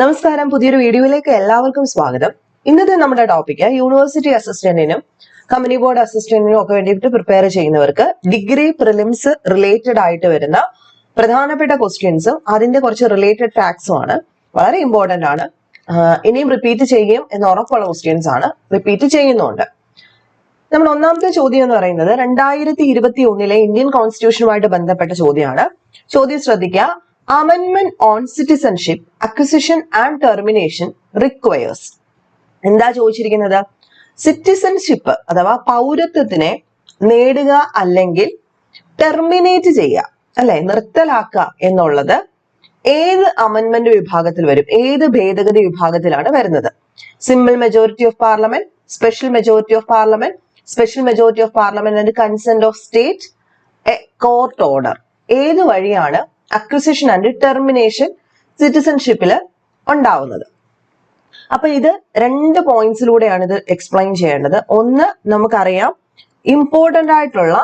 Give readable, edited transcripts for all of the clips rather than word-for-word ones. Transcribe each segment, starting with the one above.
നമസ്കാരം, പുതിയൊരു വീഡിയോയിലേക്ക് എല്ലാവർക്കും സ്വാഗതം. ഇന്നത്തെ നമ്മുടെ ടോപ്പിക് യൂണിവേഴ്സിറ്റി അസിസ്റ്റന്റിനും കമ്പനി ബോർഡ് അസിസ്റ്റന്റിനും ഒക്കെ വേണ്ടിയിട്ട് പ്രിപ്പയർ ചെയ്യുന്നവർക്ക് ഡിഗ്രി പ്രിലിംസ് റിലേറ്റഡ് ആയിട്ട് വരുന്ന പ്രധാനപ്പെട്ട ക്വസ്റ്റ്യൻസും അതിന്റെ കുറച്ച് റിലേറ്റഡ് ഫാക്ട്സും ആണ്. വളരെ ഇമ്പോർട്ടന്റ് ആണ്. ഇനിയും റിപ്പീറ്റ് ചെയ്യും എന്ന് ഉറപ്പുള്ള ക്വസ്റ്റ്യൻസ് ആണ്. റിപ്പീറ്റ് ചെയ്യുന്നുണ്ട്. നമ്മൾ ഒന്നാമത്തെ ചോദ്യം എന്ന് പറയുന്നത് 2021 ഇന്ത്യൻ കോൺസ്റ്റിറ്റ്യൂഷനുമായിട്ട് ബന്ധപ്പെട്ട ചോദ്യമാണ്. ചോദ്യം ശ്രദ്ധിക്കുക. Amendment on citizenship, acquisition and termination requires. എന്താ ചോദിച്ചിരിക്കുന്നത്? സിറ്റിസൺഷിപ്പ് അഥവാ പൗരത്വത്തിനെ നേടുക അല്ലെങ്കിൽ ടെർമിനേറ്റ് ചെയ്യുക, അല്ലെ, നിർത്തലാക്കുക എന്നുള്ളത് ഏത് അമെൻമെന്റ് വിഭാഗത്തിൽ വരും? ഏത് ഭേദഗതി വിഭാഗത്തിലാണ് വരുന്നത്? Simple majority of parliament, special majority of parliament, special majority of parliament and consent of state, A court order. ഏത് വഴിയാണ് അക്വിസിഷൻ ആൻഡ് ടെർമിനേഷൻ സിറ്റിസൺഷിപ്പിൽ ഉണ്ടാവുന്നത്? അപ്പൊ ഇത് രണ്ട് പോയിന്റ്സിലൂടെയാണ് ഇത് എക്സ്പ്ലെയിൻ ചെയ്യേണ്ടത്. ഒന്ന്, നമുക്കറിയാം ഇമ്പോർട്ടന്റ് ആയിട്ടുള്ള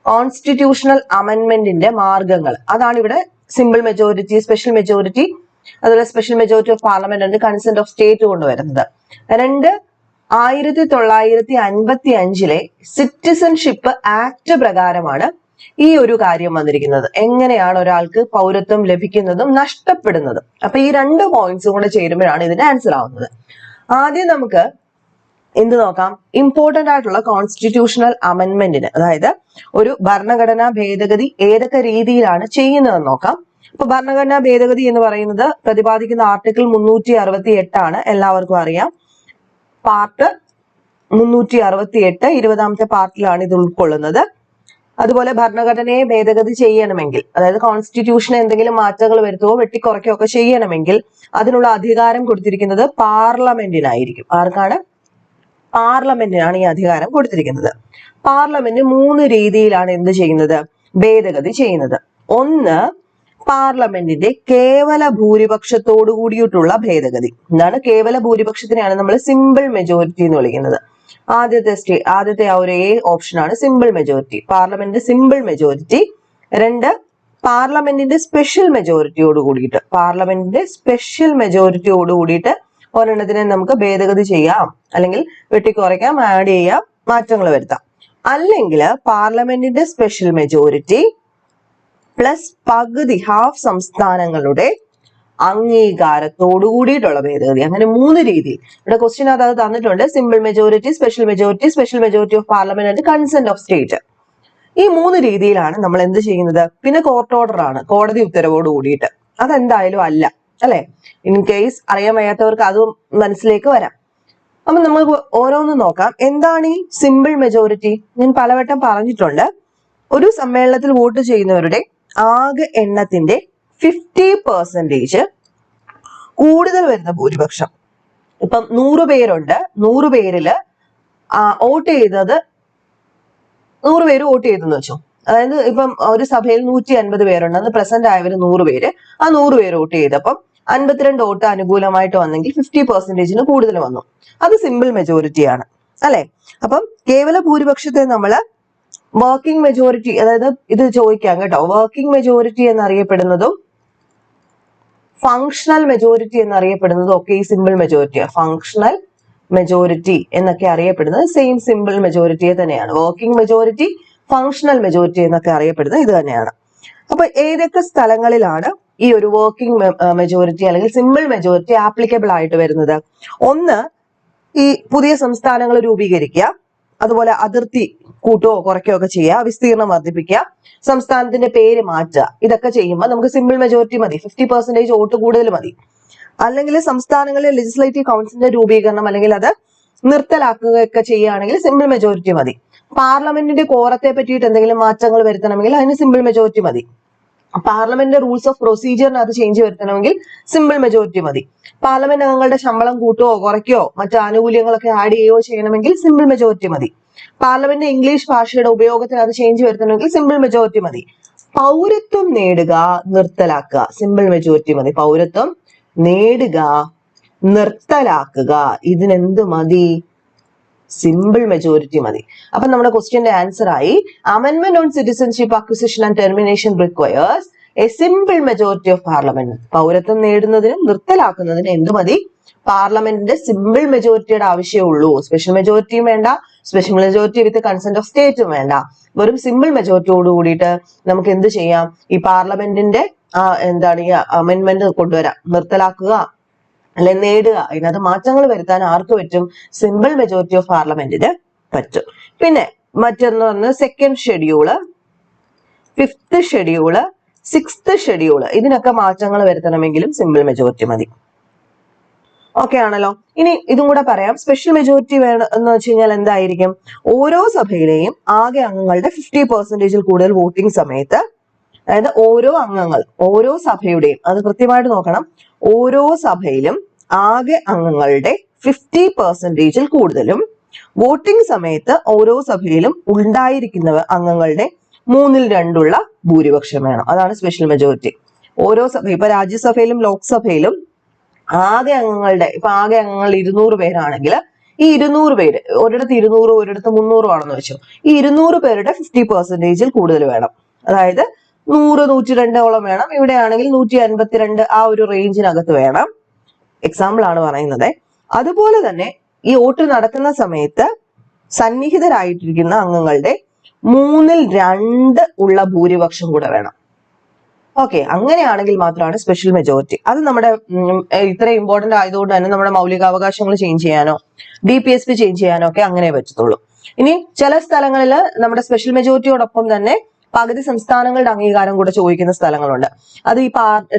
കോൺസ്റ്റിറ്റ്യൂഷണൽ അമെൻമെന്റിന്റെ മാർഗങ്ങൾ. അതാണ് ഇവിടെ സിമ്പിൾ മെജോറിറ്റി, സ്പെഷ്യൽ മെജോറിറ്റി, അതുപോലെ special majority of parliament and consent of state കൊണ്ടുവരുന്നത്. രണ്ട്, 1955 സിറ്റിസൺഷിപ്പ് ആക്ട് പ്രകാരമാണ് ഈ ഒരു കാര്യം വന്നിരിക്കുന്നത്. എങ്ങനെയാണ് ഒരാൾക്ക് പൗരത്വം ലഭിക്കുന്നതും നഷ്ടപ്പെടുന്നതും. അപ്പൊ ഈ രണ്ട് പോയിന്റ്സും കൂടെ ചേരുമ്പോഴാണ് ഇതിന്റെ ആൻസർ ആവുന്നത്. ആദ്യം നമുക്ക് എന്ത് നോക്കാം? ഇമ്പോർട്ടന്റ് ആയിട്ടുള്ള കോൺസ്റ്റിറ്റ്യൂഷണൽ അമെൻമെന്റിന്, അതായത് ഒരു ഭരണഘടനാ ഭേദഗതി ഏതൊക്കെ രീതിയിലാണ് ചെയ്യുന്നതെന്ന് നോക്കാം. ഇപ്പൊ ഭരണഘടനാ ഭേദഗതി എന്ന് പറയുന്നത് പ്രതിപാദിക്കുന്ന ആർട്ടിക്കിൾ 368 ആണ്. എല്ലാവർക്കും അറിയാം. പാർട്ട് 368 20ാമത്തെ പാർട്ടിലാണ് ഇത് ഉൾക്കൊള്ളുന്നത്. അതുപോലെ ഭരണഘടനയെ ഭേദഗതി ചെയ്യണമെങ്കിൽ, അതായത് കോൺസ്റ്റിറ്റ്യൂഷന് എന്തെങ്കിലും മാറ്റങ്ങൾ വരുത്തുകയോ വെട്ടിക്കുറയ്ക്കുകയോ ഒക്കെ ചെയ്യണമെങ്കിൽ അതിനുള്ള അധികാരം കൊടുത്തിരിക്കുന്നത് പാർലമെന്റിനായിരിക്കും. ആർക്കാണ്? പാർലമെന്റിനാണ് ഈ അധികാരം കൊടുത്തിരിക്കുന്നത്. പാർലമെന്റ് 3 രീതിയിലാണ് എന്ത് ചെയ്യുന്നത്? ഭേദഗതി ചെയ്യുന്നത്. ഒന്ന്, പാർലമെന്റിന്റെ കേവല ഭൂരിപക്ഷത്തോടു കൂടിയിട്ടുള്ള ഭേദഗതി. എന്താണ് കേവല ഭൂരിപക്ഷത്തിനെയാണ് നമ്മൾ സിമ്പിൾ മെജോറിറ്റി എന്ന് വിളിക്കുന്നത്. ആദ്യത്തെ ആ ഒരു എ ഓപ്ഷനാണ് simple majority, parliament simple majority. രണ്ട്, പാർലമെന്റിന്റെ സ്പെഷ്യൽ മെജോറിറ്റിയോട് കൂടിയിട്ട്, ഒരെണ്ണത്തിനെ നമുക്ക് ഭേദഗതി ചെയ്യാം, അല്ലെങ്കിൽ വെട്ടിക്കുറയ്ക്കാം, ആഡ് ചെയ്യാം, മാറ്റങ്ങൾ വരുത്താം. അല്ലെങ്കിൽ പാർലമെന്റിന്റെ സ്പെഷ്യൽ മെജോറിറ്റി പ്ലസ് പകുതി, ഹാഫ് സംസ്ഥാനങ്ങളുടെ അംഗീകാരത്തോടു കൂടിയിട്ടുള്ള ഭേദഗതി. അങ്ങനെ 3 രീതിയിൽ ഇവിടെ ക്വസ്റ്റ്യൻ അത് തന്നിട്ടുണ്ട്. Simple majority, special majority, special majority of parliament and consent of state. ഈ 3 രീതിയിലാണ് നമ്മൾ എന്ത് ചെയ്യുന്നത്. പിന്നെ കോർട്ട് ഓർഡർ ആണ്, കോടതി ഉത്തരവോട് കൂടിയിട്ട്. അതെന്തായാലും അല്ല, അല്ലെ? ഇൻ കേസ് അറിയാൻ വയ്യാത്തവർക്ക് അതും മനസ്സിലേക്ക് വരാം. അപ്പൊ നമുക്ക് ഓരോന്നും നോക്കാം. എന്താണ് ഈ സിമ്പിൾ മെജോറിറ്റി? ഞാൻ പലവട്ടം പറഞ്ഞിട്ടുണ്ട്. ഒരു സമ്മേളനത്തിൽ വോട്ട് ചെയ്യുന്നവരുടെ ആകെ എണ്ണത്തിന്റെ 50% കൂടുതൽ വരുന്ന ഭൂരിപക്ഷം. ഇപ്പം 100 പേരുണ്ട്, 100 പേരില് വോട്ട് ചെയ്തത് 100 പേര് വോട്ട് ചെയ്തെന്ന് വെച്ചോ. അതായത് ഇപ്പം ഒരു സഭയിൽ 150 പേരുണ്ട്, അന്ന് പ്രസന്റ് ആയവര് 100 പേര്. ആ 100 പേര് വോട്ട് ചെയ്തപ്പം 52 വോട്ട് അനുകൂലമായിട്ട് വന്നെങ്കിൽ 50% കൂടുതൽ വന്നു. അത് സിമ്പിൾ മെജോറിറ്റി ആണ്, അല്ലെ? അപ്പം കേവല ഭൂരിപക്ഷത്തെ നമ്മള് വർക്കിംഗ് മെജോറിറ്റി, അതായത് ഇത് ചോദിക്കാം കേട്ടോ, വർക്കിംഗ് മെജോറിറ്റി എന്നറിയപ്പെടുന്നതും ഫങ്ഷണൽ മെജോറിറ്റി എന്നറിയപ്പെടുന്നതും ഒക്കെ ഈ സിമ്പിൾ മെജോറിറ്റിയാണ്. ഫങ്ഷണൽ മെജോറിറ്റി എന്നൊക്കെ അറിയപ്പെടുന്നത് സെയിം സിമ്പിൾ മെജോറിറ്റിയെ തന്നെയാണ്. വർക്കിംഗ് മെജോറിറ്റി, ഫങ്ഷണൽ മെജോറിറ്റി എന്നൊക്കെ അറിയപ്പെടുന്നത് ഇത് തന്നെയാണ്. അപ്പൊ ഏതൊക്കെ സ്ഥലങ്ങളിലാണ് ഈ ഒരു വർക്കിംഗ് മെജോറിറ്റി അല്ലെങ്കിൽ സിമ്പിൾ മെജോറിറ്റി ആപ്ലിക്കബിൾ ആയിട്ട് വരുന്നത്? ഒന്ന്, ഈ പുതിയ സംസ്ഥാനങ്ങൾ രൂപീകരിക്കുക, അതുപോലെ അതിർത്തി കൂട്ടുകയോ കുറയ്ക്കുകയോ ഒക്കെ ചെയ്യുക, വിസ്തീർണം വർദ്ധിപ്പിക്കുക, സംസ്ഥാനത്തിന്റെ പേര് മാറ്റുക. ഇതൊക്കെ ചെയ്യുമ്പോൾ നമുക്ക് സിമ്പിൾ മെജോറിറ്റി മതി, 50% വോട്ട് കൂടുതൽ മതി. അല്ലെങ്കിൽ സംസ്ഥാനങ്ങളിലെ ലെജിസ്ലേറ്റീവ് കൗൺസിലിന്റെ രൂപീകരണം അല്ലെങ്കിൽ അത് നിർത്തലാക്കുകയൊക്കെ ചെയ്യുകയാണെങ്കിൽ സിമ്പിൾ മെജോറിറ്റി മതി. പാർലമെന്റിന്റെ കോറത്തെ പറ്റിയിട്ട് എന്തെങ്കിലും മാറ്റങ്ങൾ വരുത്തണമെങ്കിൽ അതിന് സിമ്പിൾ മെജോറിറ്റി മതി. പാർലമെന്റിന്റെ റൂൾസ് ഓഫ് പ്രൊസീജിയറിനകത്ത് ചേഞ്ച് വരുത്തണമെങ്കിൽ സിമ്പിൾ മെജോറിറ്റി മതി. പാർലമെന്റ് അംഗങ്ങളുടെ ശമ്പളം കൂട്ടുകയോ കുറയ്ക്കുകയോ മറ്റു ആനുകൂല്യങ്ങളൊക്കെ ആഡ് ചെയ്യുകയോ ചെയ്യണമെങ്കിൽ സിമ്പിൾ മെജോറിറ്റി മതി. പാർലമെന്റ് ഇംഗ്ലീഷ് ഭാഷയുടെ ഉപയോഗത്തിന് അത് ചേഞ്ച് വരുത്തണമെങ്കിൽ സിമ്പിൾ മെജോറിറ്റി മതി. പൗരത്വം നേടുക, നിർത്തലാക്കുക, സിമ്പിൾ മെജോറിറ്റി മതി. പൗരത്വം നേടുക, നിർത്തലാക്കുക, ഇതിനെന്ത് മതി? സിമ്പിൾ മെജോറിറ്റി മതി. അപ്പൊ നമ്മുടെ ക്വസ്റ്റ്യന്റെ ആൻസർ ആയി അമെൻമെന്റ് on citizenship acquisition and termination requires a simple majority of parliament. പൗരത്വം നേടുന്നതിനും നിർത്തലാക്കുന്നതിനും എന്ത് മതി? പാർലമെന്റിന്റെ സിമ്പിൾ മെജോറിറ്റിയുടെ ആവശ്യമേ ഉള്ളൂ. സ്പെഷ്യൽ മെജോറിറ്റിയും വേണ്ട, special majority with consent of സ്റ്റേറ്റും വേണ്ട. വെറും സിമ്പിൾ മെജോറിറ്റിയോട് കൂടിയിട്ട് നമുക്ക് എന്ത് ചെയ്യാം? ഈ പാർലമെന്റിന്റെ എന്താണ് ഈ അമെന്റ്മെന്റ് കൊണ്ടുവരാം, നിർത്തലാക്കുക അല്ലെ നേടുക. അതിനകത്ത് മാറ്റങ്ങൾ വരുത്താൻ ആർക്ക് പറ്റും? സിമ്പിൾ മെജോറിറ്റി ഓഫ് പാർലമെന്റിന് പറ്റും. പിന്നെ മറ്റൊന്ന് പറഞ്ഞ് second schedule, fifth schedule, sixth schedule, ഇതിനൊക്കെ മാറ്റങ്ങൾ വരുത്തണമെങ്കിലും സിമ്പിൾ മെജോറിറ്റി മതി. ഓക്കെ ആണല്ലോ. ഇനി ഇതും കൂടെ പറയാം. സ്പെഷ്യൽ മെജോറിറ്റി വേണം എന്ന് വെച്ച് കഴിഞ്ഞാൽ എന്തായിരിക്കും? ഓരോ സഭയിലെയും ആകെ അംഗങ്ങളുടെ 50% കൂടുതൽ വോട്ടിംഗ് സമയത്ത്, അതായത് ഓരോ അംഗങ്ങൾ ഓരോ സഭയുടെയും, അത് കൃത്യമായിട്ട് നോക്കണം, ഓരോ സഭയിലും ആകെ അംഗങ്ങളുടെ 50% കൂടുതലും വോട്ടിംഗ് സമയത്ത് ഓരോ സഭയിലും ഉണ്ടായിരിക്കുന്ന അംഗങ്ങളുടെ 2/3 ഭൂരിപക്ഷം വേണം. അതാണ് സ്പെഷ്യൽ മെജോറിറ്റി. ഓരോ സഭ, ഇപ്പൊ രാജ്യസഭയിലും ലോക്സഭയിലും ആകെ അംഗങ്ങളുടെ, ഇപ്പൊ ആകെ അംഗങ്ങൾ 200 പേരാണെങ്കിൽ ഈ 200 പേര്, ഒരിടത്ത് 200 ഒരിടത്ത് 300 ആണെന്ന് വെച്ചു, ഈ 200 പേരുടെ 50% കൂടുതൽ വേണം. അതായത് 100, 102 വേണം. ഇവിടെ ആണെങ്കിൽ 152 ആ ഒരു റേഞ്ചിനകത്ത് വേണം. എക്സാമ്പിൾ ആണ് പറയുന്നത്. അതുപോലെ തന്നെ ഈ വോട്ട് നടക്കുന്ന സമയത്ത് സന്നിഹിതരായിട്ടിരിക്കുന്ന അംഗങ്ങളുടെ 2/3 ഉള്ള ഭൂരിപക്ഷം കൂടെ വേണം. ഓക്കെ, അങ്ങനെയാണെങ്കിൽ മാത്രമാണ് സ്പെഷ്യൽ മെജോറിറ്റി. അത് നമ്മുടെ ഇത്ര ഇമ്പോർട്ടന്റ് ആയതുകൊണ്ട് തന്നെ നമ്മുടെ മൗലികാവകാശങ്ങൾ ചേഞ്ച് ചെയ്യാനോ DPSP ചേഞ്ച് ചെയ്യാനോ ഒക്കെ അങ്ങനെ പറ്റത്തുള്ളൂ. ഇനി ചില സ്ഥലങ്ങളിൽ നമ്മുടെ സ്പെഷ്യൽ മെജോറിറ്റിയോടൊപ്പം തന്നെ പകുതി സംസ്ഥാനങ്ങളുടെ അംഗീകാരം കൂടെ ചോദിക്കുന്ന സ്ഥലങ്ങളുണ്ട്. അത് ഈ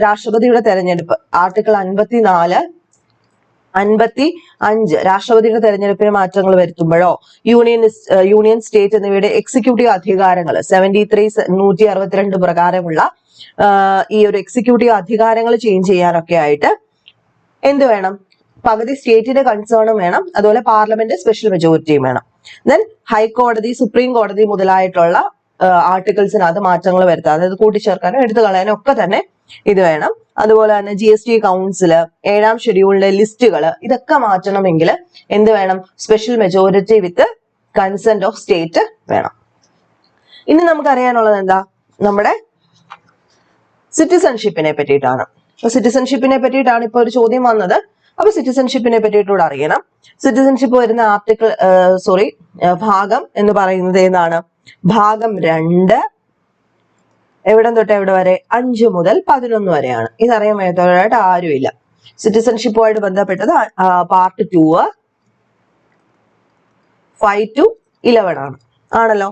രാഷ്ട്രപതിയുടെ തെരഞ്ഞെടുപ്പ് ആർട്ടിക്കിൾ 54, 55 രാഷ്ട്രപതിയുടെ തെരഞ്ഞെടുപ്പിന് മാറ്റങ്ങൾ വരുത്തുമ്പോഴോ യൂണിയൻ സ്റ്റേറ്റ് എന്നിവയുടെ എക്സിക്യൂട്ടീവ് അധികാരങ്ങൾ 73, 162 പ്രകാരമുള്ള ഈ ഒരു എക്സിക്യൂട്ടീവ് അധികാരങ്ങൾ ചേഞ്ച് ചെയ്യാനൊക്കെ ആയിട്ട് എന്ത് വേണം? പകുതി സ്റ്റേറ്റിന്റെ കൺസേണും വേണം, അതുപോലെ പാർലമെന്റ് സ്പെഷ്യൽ മെജോറിറ്റിയും വേണം. ദെൻ ഹൈക്കോടതി, സുപ്രീം കോടതി മുതലായിട്ടുള്ള ആർട്ടിക്കിൾസിനകത്ത് മാറ്റങ്ങൾ വരുത്താം, അതായത് കൂട്ടിച്ചേർക്കാനോ എടുത്തു കളയാനോ ഒക്കെ തന്നെ ഇത് വേണം. അതുപോലെ തന്നെ GST കൗൺസില്, 7ാം ഷെഡ്യൂളിലെ ലിസ്റ്റുകൾ, ഇതൊക്കെ മാറ്റണമെങ്കിൽ എന്ത് വേണം? Special majority with consent of state വേണം. ഇനി നമുക്കറിയാനുള്ളത് എന്താ? നമ്മുടെ സിറ്റിസൺഷിപ്പിനെ പറ്റിയിട്ടാണ്. സിറ്റിസൺഷിപ്പിനെ പറ്റിയിട്ടാണ് ഇപ്പൊ ഒരു ചോദ്യം വന്നത്. അപ്പൊ സിറ്റിസൺഷിപ്പിനെ പറ്റിയിട്ടൂടെ അറിയണം. സിറ്റിസൺഷിപ്പ് വരുന്ന ഭാഗം എന്ന് പറയുന്നത് ഏതാണ്? ഭാഗം 2 എവിടം തൊട്ട് എവിടെ വരെ? 5 മുതൽ 11 വരെയാണ്. ഇതറിയാൻ വയ്യാത്തവരായിട്ട് ആരുമില്ല. സിറ്റിസൺഷിപ്പുമായിട്ട് ബന്ധപ്പെട്ടത് പാർട്ട് 2 5 to 11 ആണല്ലോ.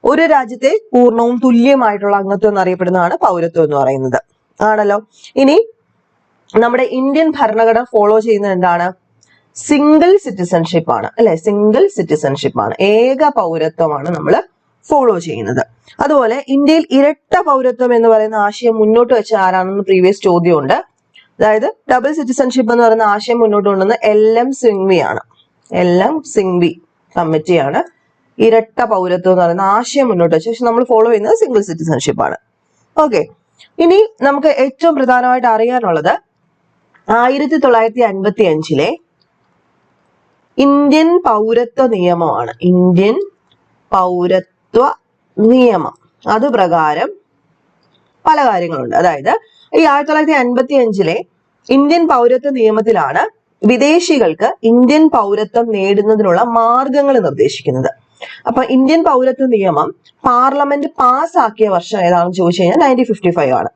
ഒരു രാജ്യത്തെ പൂർണ്ണവും തുല്യമായിട്ടുള്ള അംഗത്വം എന്നറിയപ്പെടുന്നതാണ് പൗരത്വം എന്ന് പറയുന്നത് ആണല്ലോ. ഇനി നമ്മുടെ ഇന്ത്യൻ ഭരണഘടന ഫോളോ ചെയ്യുന്നത് എന്താണ്? സിംഗിൾ സിറ്റിസൺഷിപ്പ് ആണ്, അല്ലെ? സിംഗിൾ സിറ്റിസൺഷിപ്പ് ആണ്, ഏക പൗരത്വമാണ് നമ്മൾ ഫോളോ ചെയ്യുന്നത്. അതുപോലെ ഇന്ത്യയിൽ ഇരട്ട പൗരത്വം എന്ന് പറയുന്ന ആശയം മുന്നോട്ട് വെച്ച ആരാണെന്ന് പ്രീവിയസ് ചോദ്യമുണ്ട്. അതായത് ഡബിൾ സിറ്റിസൺഷിപ്പ് എന്ന് പറയുന്ന ആശയം മുന്നോട്ട് കൊണ്ടുവന്ന LM സിംഗ്വി ആണ്. LM സിംഗ്വി കമ്മിറ്റിയാണ് ഇരട്ട പൗരത്വം എന്ന് പറയുന്ന ആശയം മുന്നോട്ട് വെച്ച. പക്ഷെ നമ്മൾ ഫോളോ ചെയ്യുന്നത് സിംഗിൾ സിറ്റിസൺഷിപ്പ് ആണ്. ഓക്കെ, ഇനി നമുക്ക് ഏറ്റവും പ്രധാനമായിട്ട് അറിയാനുള്ളത് 1955 ഇന്ത്യൻ പൗരത്വ നിയമമാണ്. ഇന്ത്യൻ പൗരത്വ നിയമം, അത് പ്രകാരം പല കാര്യങ്ങളുണ്ട്. അതായത് ഈ 1955 ഇന്ത്യൻ പൗരത്വ നിയമത്തിലാണ് വിദേശികൾക്ക് ഇന്ത്യൻ പൗരത്വം നേടുന്നതിനുള്ള മാർഗങ്ങൾ നിർദ്ദേശിക്കുന്നത്. അപ്പൊ ഇന്ത്യൻ പൗരത്വ നിയമം പാർലമെന്റ് പാസ്സാക്കിയ വർഷം ഏതാണെന്ന് ചോദിച്ചു കഴിഞ്ഞാൽ 1955 ആണ്.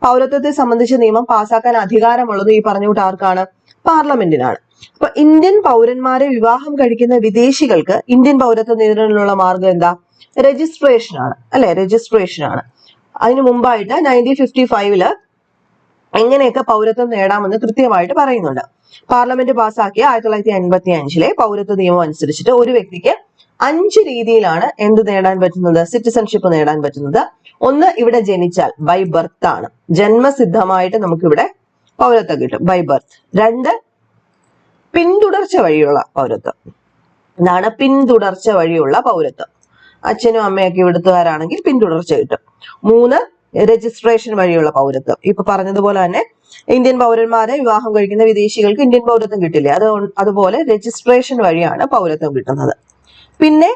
പൗരത്വത്തെ സംബന്ധിച്ച നിയമം പാസ്സാക്കാൻ അധികാരമുള്ളത് ഈ പറഞ്ഞുകൂട്ട് ആർക്കാണ്? പാർലമെന്റിനാണ്. അപ്പൊ ഇന്ത്യൻ പൗരന്മാരെ വിവാഹം കഴിക്കുന്ന വിദേശികൾക്ക് ഇന്ത്യൻ പൗരത്വം നേടുന്നതിനുള്ള മാർഗം എന്താ? രജിസ്ട്രേഷൻ ആണ്, അല്ലെ? രജിസ്ട്രേഷൻ ആണ്. അതിനു മുമ്പായിട്ട് 1955 എങ്ങനെയൊക്കെ പൗരത്വം നേടാമെന്ന് കൃത്യമായിട്ട് പറയുന്നുണ്ട്. പാർലമെന്റ് പാസ്സാക്കിയ 1955 പൗരത്വ നിയമം അനുസരിച്ചിട്ട് ഒരു വ്യക്തിക്ക് 5 രീതിയിലാണ് എന്ത് നേടാൻ പറ്റുന്നത്? സിറ്റിസൺഷിപ്പ് നേടാൻ പറ്റുന്നത്. ഒന്ന്, ഇവിടെ ജനിച്ചാൽ ബൈ ബർത്ത് ആണ്, ജന്മസിദ്ധമായിട്ട് നമുക്കിവിടെ പൗരത്വം കിട്ടും, ബൈ ബർത്ത്. 2, പിന്തുടർച്ച വഴിയുള്ള പൗരത്വം. എന്താണ് പിന്തുടർച്ച വഴിയുള്ള പൗരത്വം? അച്ഛനും അമ്മയൊക്കെ ഇവിടുത്തുകാരാണെങ്കിൽ പിന്തുടർച്ച കിട്ടും. 3, രജിസ്ട്രേഷൻ വഴിയുള്ള പൗരത്വം. ഇപ്പൊ പറഞ്ഞതുപോലെ തന്നെ ഇന്ത്യൻ പൗരന്മാരെ വിവാഹം കഴിക്കുന്ന വിദേശികൾക്ക് ഇന്ത്യൻ പൗരത്വം കിട്ടില്ലേ, അതുപോലെ രജിസ്ട്രേഷൻ വഴിയാണ് പൗരത്വം കിട്ടുന്നത്. പിന്നെ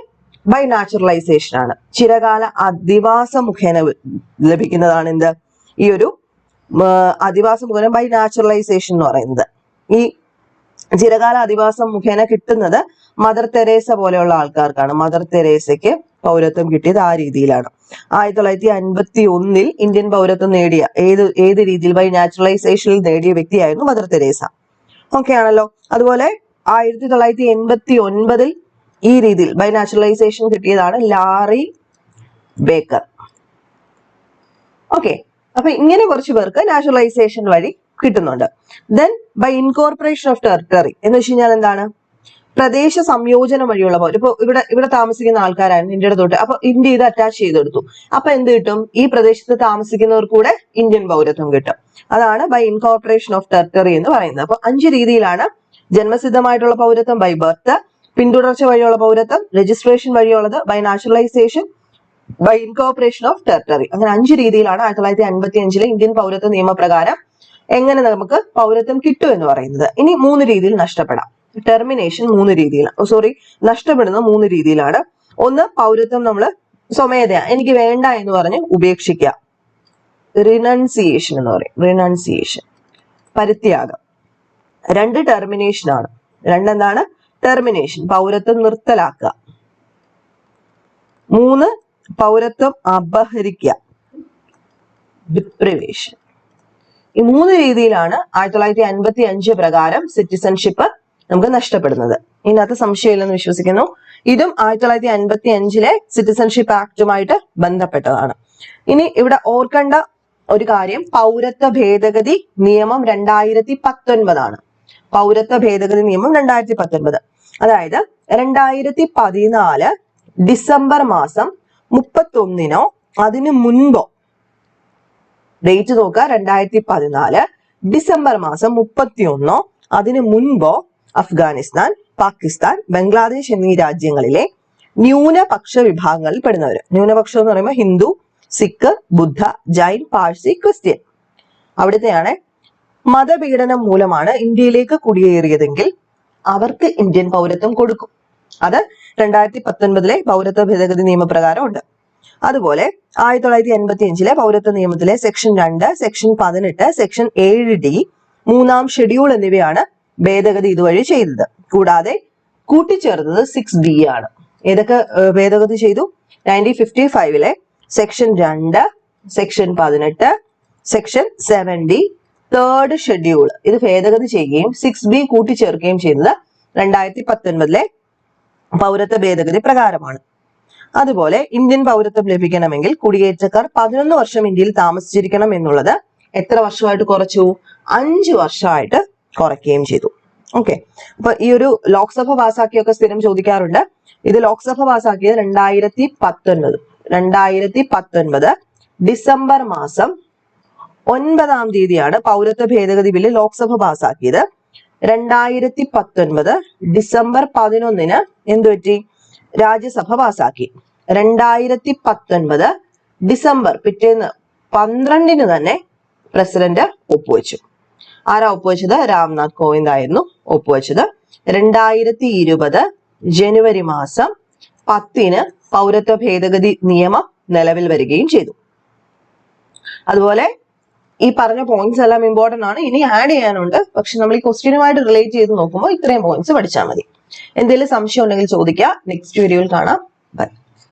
ബൈ നാച്ചുറലൈസേഷൻ ആണ്, ചിരകാല അധിവാസ മുഖേന ലഭിക്കുന്നതാണ് എന്ത്? ഈ ഒരു അധിവാസം മുഖേന ബൈ നാച്ചുറലൈസേഷൻ എന്ന് പറയുന്നത്. ഈ ചിരകാല അധിവാസം മുഖേന കിട്ടുന്നത് മദർ തെരേസ പോലെയുള്ള ആൾക്കാർക്കാണ്. മദർ തെരേസയ്ക്ക് പൗരത്വം കിട്ടിയത് ആ രീതിയിലാണ്. 1951 ഇന്ത്യൻ പൗരത്വം നേടിയ ഏത് രീതിയിൽ ബൈ നാച്ചുറലൈസേഷനിൽ നേടിയ വ്യക്തിയായിരുന്നു മദർ തെരേസ. ഓക്കെ ആണല്ലോ. അതുപോലെ 1989 ഈ രീതിയിൽ ബൈ നാച്ചുറലൈസേഷൻ കിട്ടിയതാണ് ലാറി ബേക്കർ. ഓക്കെ, അപ്പൊ ഇങ്ങനെ കുറച്ച് പേർക്ക് നാച്ചുറലൈസേഷൻ വഴി കിട്ടുന്നുണ്ട്. Then bye incorporation of territory എന്ന് വെച്ച് കഴിഞ്ഞാൽ എന്താണ്? പ്രദേശ സംയോജനം വഴിയുള്ള പൗരം. ഇപ്പൊ ഇവിടെ താമസിക്കുന്ന ആൾക്കാരായിരുന്നു ഇന്ത്യയുടെ തൊട്ട്, അപ്പൊ ഇന്ത്യ ഇത് അറ്റാച്ച് ചെയ്തെടുത്തു. അപ്പൊ എന്ത് കിട്ടും? ഈ പ്രദേശത്ത് താമസിക്കുന്നവർക്ക് കൂടെ ഇന്ത്യൻ പൗരത്വം കിട്ടും. അതാണ് ബൈ ഇൻകോർപ്പറേഷൻ ഓഫ് ടെറിട്ടറി എന്ന് പറയുന്നത്. അപ്പൊ 5 രീതിയിലാണ്: ജന്മസിദ്ധമായിട്ടുള്ള പൗരത്വം ബൈ ബർത്ത്, പിന്തുടർച്ച വഴിയുള്ള പൗരത്വം, രജിസ്ട്രേഷൻ വഴിയുള്ളത്, by naturalisation, by incorporation of territory. അങ്ങനെ 5 രീതിയിലാണ് 1955 ഇന്ത്യൻ പൗരത്വ നിയമപ്രകാരം എങ്ങനെ നമുക്ക് പൗരത്വം കിട്ടും എന്ന് പറയുന്നത്. ഇനി 3 രീതിയിൽ നഷ്ടപ്പെടാം. ടെർമിനേഷൻ 3 രീതിയിലാണ്, നഷ്ടപ്പെടുന്ന 3 രീതിയിലാണ്. ഒന്ന്, പൗരത്വം നമ്മൾ സ്വമേധയാ എനിക്ക് വേണ്ട എന്ന് പറഞ്ഞ് ഉപേക്ഷിക്കുക, റിനൗൺസിയേഷൻ എന്ന് പറയും. റിനൗൺസിയേഷൻ, പരിത്യാഗം. 2, ടെർമിനേഷൻ ആണ്. 2 എന്താണ്? ടെർമിനേഷൻ, പൗരത്വം നിർത്തലാക്കുക. 3, പൗരത്വം അപഹരിക്കുക, ഡിപ്രിവേഷൻ. ഈ 3 രീതിയിലാണ് 1955 പ്രകാരം സിറ്റിസൺഷിപ്പ് നമുക്ക് നഷ്ടപ്പെടുന്നത്. ഇതിനകത്ത് സംശയമില്ലെന്ന് വിശ്വസിക്കുന്നു. ഇതും 1955 സിറ്റിസൺഷിപ്പ് ആക്ടുമായിട്ട് ബന്ധപ്പെട്ടതാണ്. ഇനി ഇവിടെ ഓർക്കേണ്ട ഒരു കാര്യം, പൗരത്വ ഭേദഗതി നിയമം 2019 ആണ്. പൗരത്വ ഭേദഗതി നിയമം 2019, അതായത് 2014 ഡിസംബർ മാസം 31 അതിനു മുൻപോ, ഡേറ്റ് നോക്കുക, 2014 ഡിസംബർ മാസം 31 അതിനു മുൻപോ അഫ്ഗാനിസ്ഥാൻ, പാകിസ്ഥാൻ, ബംഗ്ലാദേശ് എന്നീ രാജ്യങ്ങളിലെ ന്യൂനപക്ഷ വിഭാഗങ്ങളിൽ പെടുന്നവർ. ന്യൂനപക്ഷം എന്ന് പറയുമ്പോൾ ഹിന്ദു, സിഖ്, ബുദ്ധ, ജൈൻ, പാഴ്സി, ക്രിസ്ത്യൻ, അവിടുത്തെയാണ് മതപീഡനം മൂലമാണ് ഇന്ത്യയിലേക്ക് കുടിയേറിയതെങ്കിൽ അവർക്ക് ഇന്ത്യൻ പൗരത്വം കൊടുക്കും. അത് 2019 പൗരത്വ ഭേദഗതി നിയമപ്രകാരം ഉണ്ട്. അതുപോലെ 1985 പൗരത്വ നിയമത്തിലെ section 2, section 18, section 7D, 3-ാം schedule എന്നിവയാണ് ഭേദഗതി ഇതുവഴി ചെയ്തത്. കൂടാതെ കൂട്ടിച്ചേർത്തത് 6D ആണ്. ഏതൊക്കെ ഭേദഗതി ചെയ്തു? 1955 section 2, section 18, section 7D, 3rd schedule ഇത് ഭേദഗതി ചെയ്യുകയും 6B കൂട്ടിച്ചേർക്കുകയും ചെയ്തത് 2019 പൗരത്വ ഭേദഗതി പ്രകാരമാണ്. അതുപോലെ ഇന്ത്യൻ പൗരത്വം ലഭിക്കണമെങ്കിൽ കുടിയേറ്റക്കാർ 11 വർഷം ഇന്ത്യയിൽ താമസിച്ചിരിക്കണം എന്നുള്ളത് എത്ര വർഷമായിട്ട് കുറച്ചു? 5 വർഷമായിട്ട് കുറയ്ക്കുകയും ചെയ്തു. ഓക്കെ, അപ്പൊ ഈ ഒരു ലോക്സഭ പാസാക്കിയൊക്കെ സ്ഥിരം ചോദിക്കാറുണ്ട്. ഇത് ലോക്സഭ പാസാക്കിയത് 2019 ഡിസംബർ മാസം 9-ാം തീയതിയാണ് പൗരത്വ ഭേദഗതി ബില്ല് ലോക്സഭ പാസാക്കിയത്. 2019 ഡിസംബർ 11 എന്തുപറ്റി? രാജ്യസഭ പാസാക്കി. 2019 ഡിസംബർ പിറ്റേന്ന് 12 തന്നെ പ്രസിഡന്റ് ഒപ്പുവെച്ചു. ആരാ ഒപ്പുവെച്ചത്? രാംനാഥ് കോവിന്ദ് ആയിരുന്നു ഒപ്പുവെച്ചത്. 2020 ജനുവരി മാസം 10 പൗരത്വ ഭേദഗതി നിയമം നിലവിൽ വരികയും ചെയ്തു. അതുപോലെ ഈ പറഞ്ഞ പോയിന്റ്സ് എല്ലാം ഇമ്പോർട്ടന്റ് ആണ്. ഇനി ആഡ് ചെയ്യാനുണ്ട്, പക്ഷെ നമ്മൾ ഈ ക്വസ്റ്റ്യനുമായിട്ട് റിലേറ്റ് ചെയ്ത് നോക്കുമ്പോൾ ഇത്രയും പോയിന്റ്സ് പഠിച്ചാൽ മതി. എന്തെങ്കിലും സംശയം ഉണ്ടെങ്കിൽ ചോദിക്കുക. നെക്സ്റ്റ് വീഡിയോയിൽ കാണാം. ബൈ.